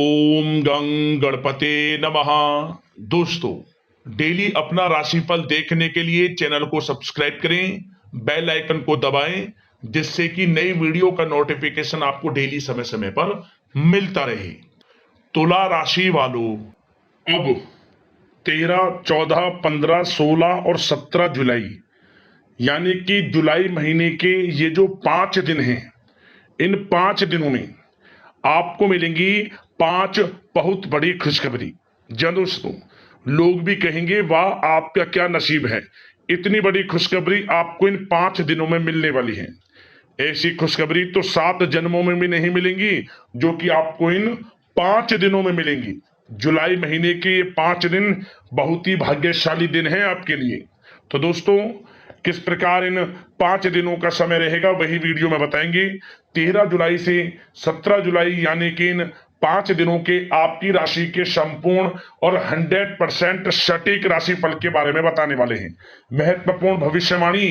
ओम गं गणपते नमः। दोस्तों, डेली अपना राशिफल देखने के लिए चैनल को सब्सक्राइब करें, बेल आइकन को दबाएं, जिससे कि नई वीडियो का नोटिफिकेशन आपको डेली समय समय पर मिलता रहे। तुला राशि वालों, अब 13, 14, 15, 16 और 17 जुलाई यानी कि जुलाई महीने के ये जो 5 दिन हैं, इन 5 दिनों में आपको मिलेंगी 5 बहुत बड़ी खुशखबरी। जब दोस्तों, लोग भी कहेंगे वाह आपका क्या नसीब है, इतनी बड़ी खुशखबरी आपको इन 5 दिनों में मिलने वाली है। ऐसी खुशखबरी तो 7 जन्मों में भी नहीं मिलेंगी जो कि आपको इन 5 दिनों में मिलेंगी। जुलाई महीने के ये 5 दिन बहुत ही भाग्यशाली दिन है आपके लिए। तो दोस्तों, किस प्रकार इन 5 दिनों का समय रहेगा वही वीडियो में बताएंगे। 13 जुलाई से 17 जुलाई यानी कि इन 5 दिनों के आपकी राशि के संपूर्ण और 100% सटीक राशिफल के बारे में बताने वाले हैं। महत्वपूर्ण भविष्यवाणी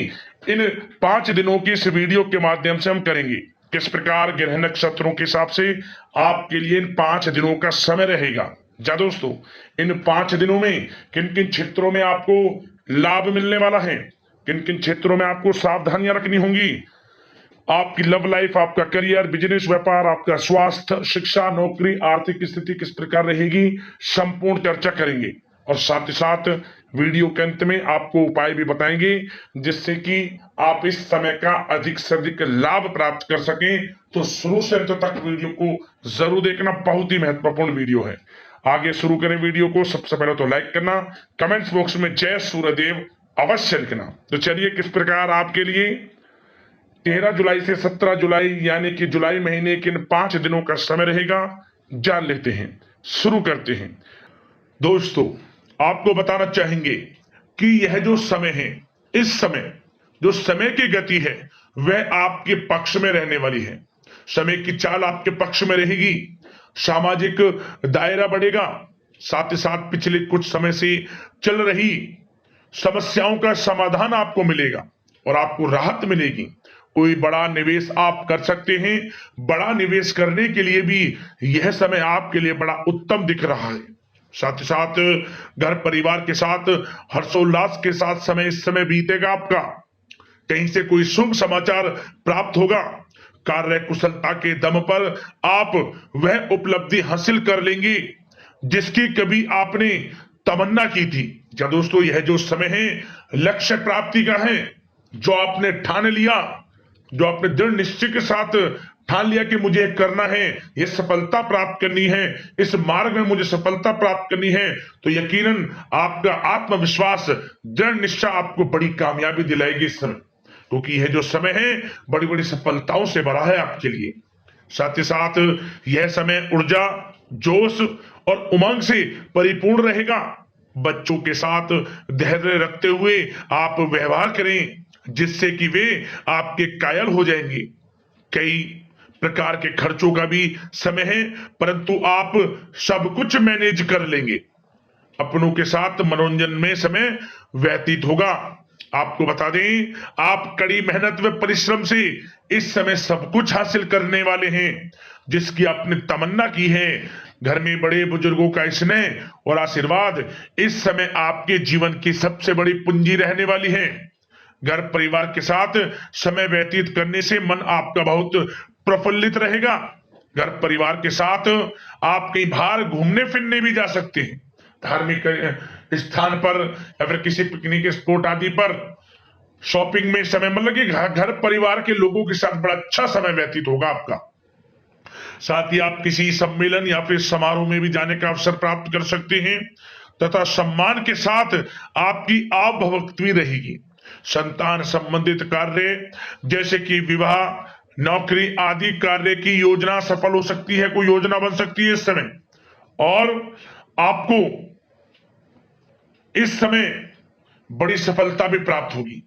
इन 5 दिनों की इस वीडियो के माध्यम से हम करेंगे। किस प्रकार ग्रह नक्षत्रों के हिसाब से आपके लिए इन 5 दिनों का समय रहेगा। जा दोस्तों, इन 5 दिनों में किन किन क्षेत्रों में आपको लाभ मिलने वाला है, किन किन क्षेत्रों में आपको सावधानियां रखनी होंगी, आपकी लव लाइफ, आपका करियर, बिजनेस, व्यापार, आपका स्वास्थ्य, शिक्षा, नौकरी, आर्थिक स्थिति किस प्रकार रहेगी, संपूर्ण चर्चा करेंगे। और साथ ही साथ वीडियो के अंत में आपको उपाय भी बताएंगे जिससे कि आप इस समय का अधिक से अधिक लाभ प्राप्त कर सकें। तो शुरू से अंत तक वीडियो को जरूर देखना, बहुत ही महत्वपूर्ण वीडियो है। आगे शुरू करें वीडियो को। सबसे पहले तो लाइक करना, कमेंट्स बॉक्स में जय सूर्यदेव अवश्य लिखना। तो चलिए, किस प्रकार आपके लिए 13 जुलाई से 17 जुलाई यानी कि जुलाई महीने के इन 5 दिनों का समय रहेगा, जान लेते हैं। शुरू करते हैं। दोस्तों, आपको बताना चाहेंगे कि यह जो समय है, इस समय जो समय की गति है वह आपके पक्ष में रहने वाली है। समय की चाल आपके पक्ष में रहेगी, सामाजिक दायरा बढ़ेगा, साथ ही साथ पिछले कुछ समय से चल रही समस्याओं का समाधान आपको मिलेगा और आपको राहत मिलेगी। कोई बड़ा निवेश आप कर सकते हैं। बड़ा निवेश करने के लिए भी यह समय आपके लिए बड़ा उत्तम दिख रहा है। साथ ही साथ घर परिवार के साथ हर्षोल्लास के साथ समय इस समय बीतेगा आपका। कहीं से कोई शुभ समाचार प्राप्त होगा। कार्य कुशलता के दम पर आप वह उपलब्धि हासिल कर लेंगे जिसकी कभी आपने तमन्ना की थी। क्या दोस्तों, यह जो समय है लक्ष्य प्राप्ति का है। जो आपने ठान लिया, जो आपने दृढ़ निश्चय के साथ ठान लिया कि मुझे करना है, ये सफलता प्राप्त करनी है, इस मार्ग में मुझे सफलता प्राप्त करनी है, तो यकीनन आपका आत्मविश्वास, दृढ़ निश्चय आपको बड़ी कामयाबी दिलाएगी इस समय। क्योंकि यह जो समय है बड़ी बड़ी सफलताओं से भरा है आपके लिए। साथ ही साथ यह समय ऊर्जा, जोश और उमंग से परिपूर्ण रहेगा। बच्चों के साथ धैर्य रखते हुए आप व्यवहार करें जिससे कि वे आपके कायल हो जाएंगे। कई प्रकार के खर्चों का भी समय है, परंतु आप सब कुछ मैनेज कर लेंगे। अपनों के साथ मनोरंजन में समय व्यतीत होगा। आपको बता दें, आप कड़ी मेहनत व परिश्रम से इस समय सब कुछ हासिल करने वाले हैं जिसकी आपने तमन्ना की है। घर में बड़े बुजुर्गों का स्नेह और आशीर्वाद इस समय आपके जीवन की सबसे बड़ी पूंजी रहने वाली है। घर परिवार के साथ समय व्यतीत करने से मन आपका बहुत प्रफुल्लित रहेगा। घर परिवार के साथ आप कई बार घूमने फिरने भी जा सकते हैं, धार्मिक स्थान पर या फिर किसी पिकनिक स्पॉट आदि पर, शॉपिंग में समय, मतलब कि घर परिवार के लोगों के साथ बड़ा अच्छा समय व्यतीत होगा आपका। साथ ही आप किसी सम्मेलन या फिर समारोह में भी जाने का अवसर प्राप्त कर सकते हैं तथा सम्मान के साथ आपकी आवभगत भी रहेगी। संतान संबंधित कार्य जैसे कि विवाह, नौकरी आदि कार्य की योजना सफल हो सकती है, कोई योजना बन सकती है इस समय। और आपको इस समय बड़ी सफलता भी प्राप्त होगी।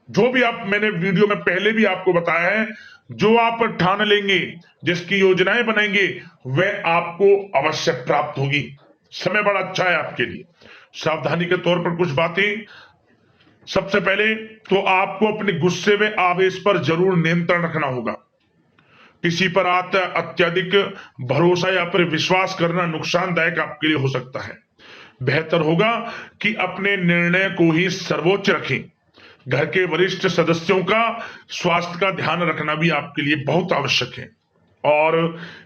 जो भी आप, मैंने वीडियो में पहले भी आपको बताया है, जो आप ठान लेंगे, जिसकी योजनाएं बनाएंगे, वह आपको अवश्य प्राप्त होगी। समय बड़ा अच्छा है आपके लिए। सावधानी के तौर पर कुछ बातें। सबसे पहले तो आपको अपने गुस्से व आवेश पर जरूर नियंत्रण रखना होगा। किसी पर अत्यधिक भरोसा या फिर विश्वास करना नुकसानदायक आपके लिए हो सकता है। बेहतर होगा कि अपने निर्णय को ही सर्वोच्च रखें। घर के वरिष्ठ सदस्यों का स्वास्थ्य का ध्यान रखना भी आपके लिए बहुत आवश्यक है। और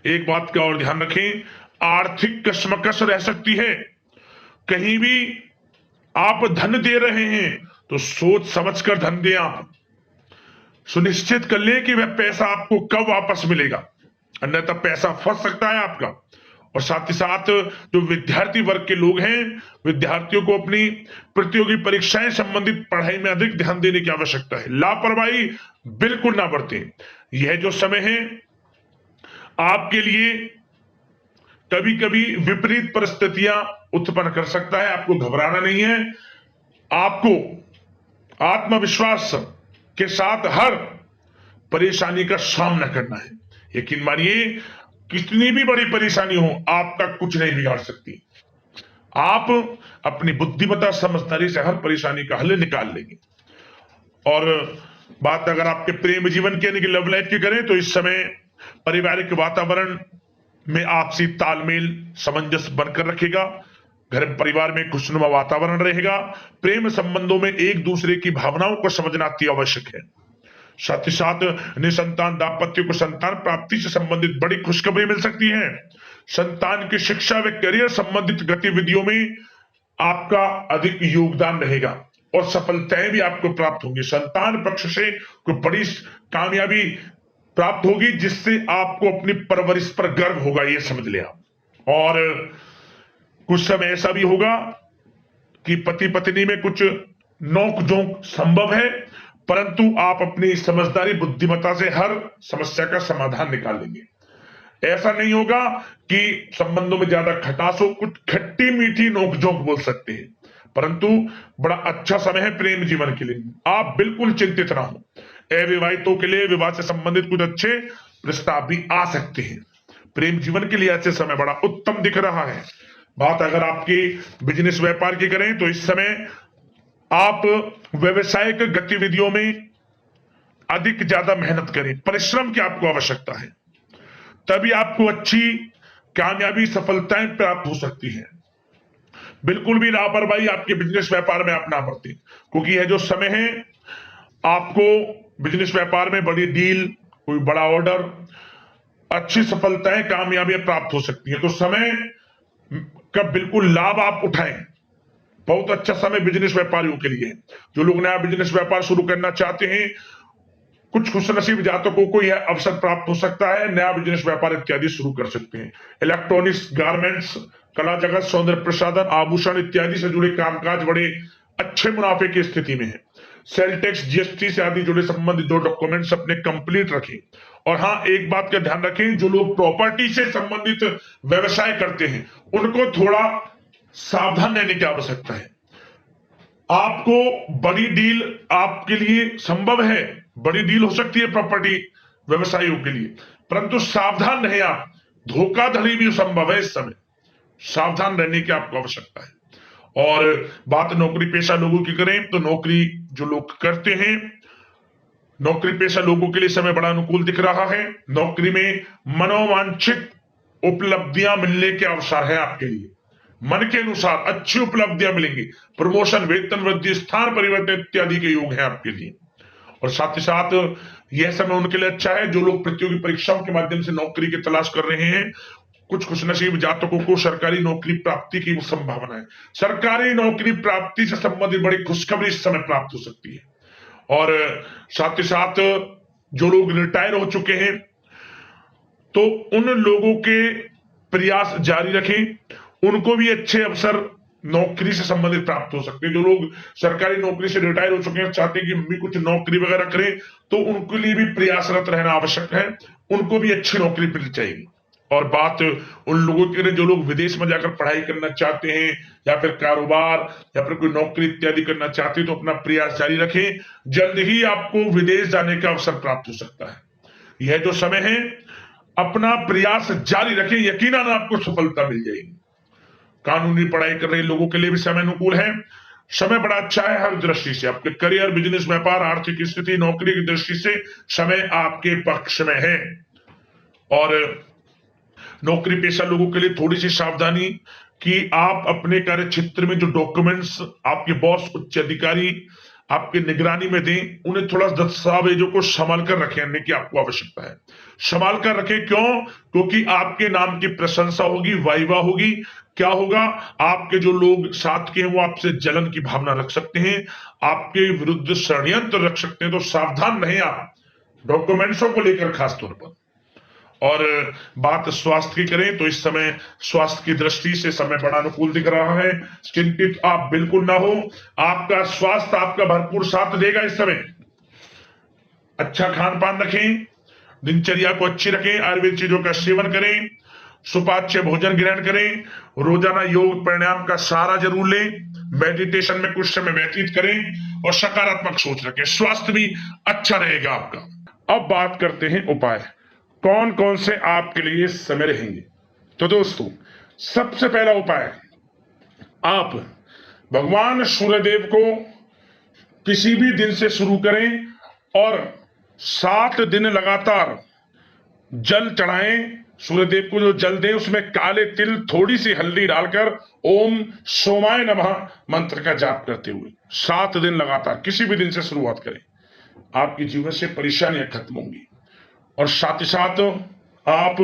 एक बात का और ध्यान रखें, आर्थिक कशमकश रह सकती है। कहीं भी आप धन दे रहे हैं तो सोच समझकर धन दें। आप सुनिश्चित कर लें कि वह पैसा आपको कब वापस मिलेगा, अन्यथा पैसा फंस सकता है आपका। और साथ ही साथ जो विद्यार्थी वर्ग के लोग हैं, विद्यार्थियों को अपनी प्रतियोगी परीक्षाएं संबंधित पढ़ाई में अधिक ध्यान देने की आवश्यकता है। लापरवाही बिल्कुल ना बरतें। यह जो समय है आपके लिए कभी कभी विपरीत परिस्थितियां उत्पन्न कर सकता है। आपको घबराना नहीं है, आपको आत्मविश्वास के साथ हर परेशानी का सामना करना है। यकीन मानिए, कितनी भी बड़ी परेशानी हो आपका कुछ नहीं बिगाड़ सकती। आप अपनी बुद्धिमत्ता समझदारी से हर परेशानी का हल निकाल लेंगे। और बात अगर आपके प्रेम जीवन की यानी कि लव लाइफ की करें तो इस समय पारिवारिक वातावरण में आपसी तालमेल सामंजस्य बनकर रखेगा। घर परिवार में खुशनुमा वातावरण रहेगा। प्रेम संबंधों में एक दूसरे की भावनाओं को समझना अति आवश्यक है। साथ ही साथ निसंतान दाम्पत्य को संतान प्राप्ति से संबंधित बड़ी खुशखबरी मिल सकती है। संतान की शिक्षा व करियर संबंधित गतिविधियों में आपका अधिक योगदान रहेगा और सफलताएं भी आपको प्राप्त होंगी। संतान पक्ष से कोई बड़ी कामयाबी प्राप्त होगी जिससे आपको अपनी परवरिश पर गर्व होगा, ये समझ लिया। और कुछ समय ऐसा भी होगा कि पति पत्नी में कुछ नोक झोंक संभव है, परंतु आप अपनी समझदारी बुद्धिमत्ता से हर समस्या का समाधान निकाल लेंगे। ऐसा नहीं होगा कि संबंधों में ज्यादा खटास हो, कुछ खट्टी मीठी नोकझोंक बोल सकते हैं, परंतु बड़ा अच्छा समय है प्रेम जीवन के लिए। आप बिल्कुल चिंतित ना हो। अविवाहितों के लिए विवाह से संबंधित कुछ अच्छे प्रस्ताव भी आ सकते हैं। प्रेम जीवन के लिए ऐसे समय बड़ा उत्तम दिख रहा है। बात अगर आपकी बिजनेस व्यापार की करें तो इस समय आप व्यवसायिक गतिविधियों में अधिक ज्यादा मेहनत करें। परिश्रम की आपको आवश्यकता है, तभी आपको अच्छी कामयाबी सफलताएं प्राप्त हो सकती है। बिल्कुल भी लापरवाही आपके बिजनेस व्यापार में आप ना बरतें, क्योंकि यह जो समय है आपको बिजनेस व्यापार में बड़ी डील, कोई बड़ा ऑर्डर, अच्छी सफलताएं कामयाबियां प्राप्त हो सकती है। तो समय का बिल्कुल लाभ आप उठाएं। बहुत अच्छा समय बिजनेस व्यापारियों के लिए। जो लोग नया बिजनेस व्यापार शुरू करना चाहते हैं, कुछ खुशनसीब जातकों को यह अवसर प्राप्त हो सकता है, नया बिजनेस व्यापार इत्यादि शुरू कर सकते हैं। इलेक्ट्रॉनिक्स, गारमेंट्स, कला जगत, सौंदर्य प्रसाधन, आभूषण इत्यादि से जुड़े कामकाज बड़े अच्छे मुनाफे की स्थिति में है। सेल टैक्स, जीएसटी से आदि जुड़े संबंधित जो डॉक्यूमेंट्स अपने कंप्लीट रखें। और हाँ, एक बात का ध्यान रखें, जो लोग प्रॉपर्टी से संबंधित व्यवसाय करते हैं उनको थोड़ा सावधान रहने की आवश्यकता है। आपको बड़ी डील आपके लिए संभव है, बड़ी डील हो सकती है प्रॉपर्टी व्यवसायियों के लिए, परंतु सावधान रहे आप। धोखाधड़ी भी संभव है इस समय, सावधान रहने की आपको आवश्यकता है। और बात नौकरी पेशा लोगों की करें तो नौकरी जो लोग करते हैं, नौकरी पेशा लोगों के लिए समय बड़ा अनुकूल दिख रहा है। नौकरी में मनोवांछित उपलब्धियां मिलने के अवसर है आपके लिए। मन के अनुसार अच्छी उपलब्धियां मिलेंगी। प्रमोशन, वेतन वृद्धि, स्थान परिवर्तन इत्यादि के योग है आपके लिए। और साथ ही साथ यह समय उनके लिए अच्छा है जो लोग प्रतियोगी परीक्षाओं के माध्यम से नौकरी की तलाश कर रहे हैं। कुछ खुशनसीब जातकों को सरकारी नौकरी प्राप्ति की संभावना है। सरकारी नौकरी प्राप्ति से संबंधित बड़ी खुशखबरी इस समय प्राप्त हो सकती है। और साथ ही साथ जो लोग रिटायर हो चुके हैं तो उन लोगों के प्रयास जारी रखें, उनको भी अच्छे अवसर नौकरी से संबंधित प्राप्त हो सकते हैं। जो लोग सरकारी नौकरी से रिटायर हो चुके हैं, चाहते हैं कि हम भी कुछ नौकरी वगैरह करें, तो उनके लिए भी प्रयासरत रहना आवश्यक है। उनको भी अच्छी नौकरी मिल जाएगी। और बात उन लोगों के लिए जो लोग विदेश में जाकर पढ़ाई करना चाहते हैं या फिर कारोबार या फिर कोई नौकरी इत्यादि करना चाहते हैं, तो अपना प्रयास जारी रखें। जल्द ही आपको विदेश जाने का अवसर प्राप्त हो सकता है। यह जो समय है अपना प्रयास जारी रखें, यकीनन आपको सफलता मिल जाएगी। कानूनी पढ़ाई कर रहे लोगों के लिए भी समय अनुकूल है। समय बड़ा अच्छा है हर दृष्टि से। आपके करियर, बिजनेस, व्यापार, आर्थिक स्थिति, नौकरी की दृष्टि से समय आपके पक्ष में है। और नौकरी पेशा लोगों के लिए थोड़ी सी सावधानी कि आप अपने कार्य क्षेत्र में जो डॉक्यूमेंट्स आपके बॉस उच्च अधिकारी आपके निगरानी में दें, उन्हें थोड़ा दस्तावेजों को संभाल कर रखने की आपको आवश्यकता है। संभाल कर रखें, क्यों? क्योंकि आपके नाम की प्रशंसा होगी, वाइवा होगी। क्या होगा? आपके जो लोग साथ के हैं वो आपसे जलन की भावना रख सकते हैं, आपके विरुद्ध षड्यंत्र रख सकते हैं। तो सावधान रहें आप डॉक्यूमेंट्सों को लेकर खास तौर पर। और बात स्वास्थ्य की करें तो इस समय स्वास्थ्य की दृष्टि से समय बड़ा अनुकूल दिख रहा है। चिंतित आप बिल्कुल ना हो, आपका स्वास्थ्य आपका भरपूर साथ देगा इस समय। अच्छा खान पान रखें, दिनचर्या को अच्छी रखें, आयुर्वेद चीजों का सेवन करें, सुपाच्य भोजन ग्रहण करें, रोजाना योग प्राणायाम का सहारा जरूर लें, मेडिटेशन में कुछ समय व्यतीत करें और सकारात्मक सोच रखें। स्वास्थ्य भी अच्छा रहेगा आपका। अब बात करते हैं उपाय, कौन कौन से आपके लिए समय रहेंगे। तो दोस्तों, सबसे पहला उपाय, आप भगवान सूर्यदेव को किसी भी दिन से शुरू करें और 7 दिन लगातार जल चढ़ाएं। सूर्यदेव को जो जल दें उसमें काले तिल, थोड़ी सी हल्दी डालकर ओम सोमाय नमः मंत्र का जाप करते हुए 7 दिन लगातार किसी भी दिन से शुरुआत करें। आपके जीवन से परेशानियां खत्म होंगी। और साथ ही साथ आप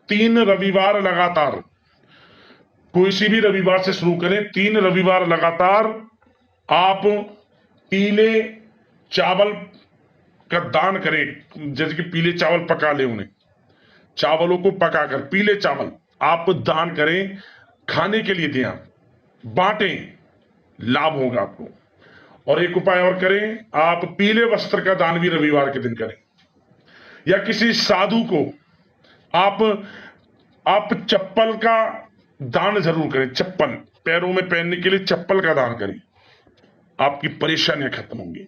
3 रविवार लगातार, कोई सी भी रविवार से शुरू करें, 3 रविवार लगातार आप पीले चावल का दान करें। जैसे कि पीले चावल पका ले, उन्हें चावलों को पकाकर पीले चावल आप दान करें, खाने के लिए दें, आप बांटें, लाभ होगा आपको। और एक उपाय और करें, आप पीले वस्त्र का दान भी रविवार के दिन करें, या किसी साधु को आप चप्पल का दान जरूर करें। चप्पल पैरों में पहनने के लिए चप्पल का दान करें, आपकी परेशानियां खत्म होंगी।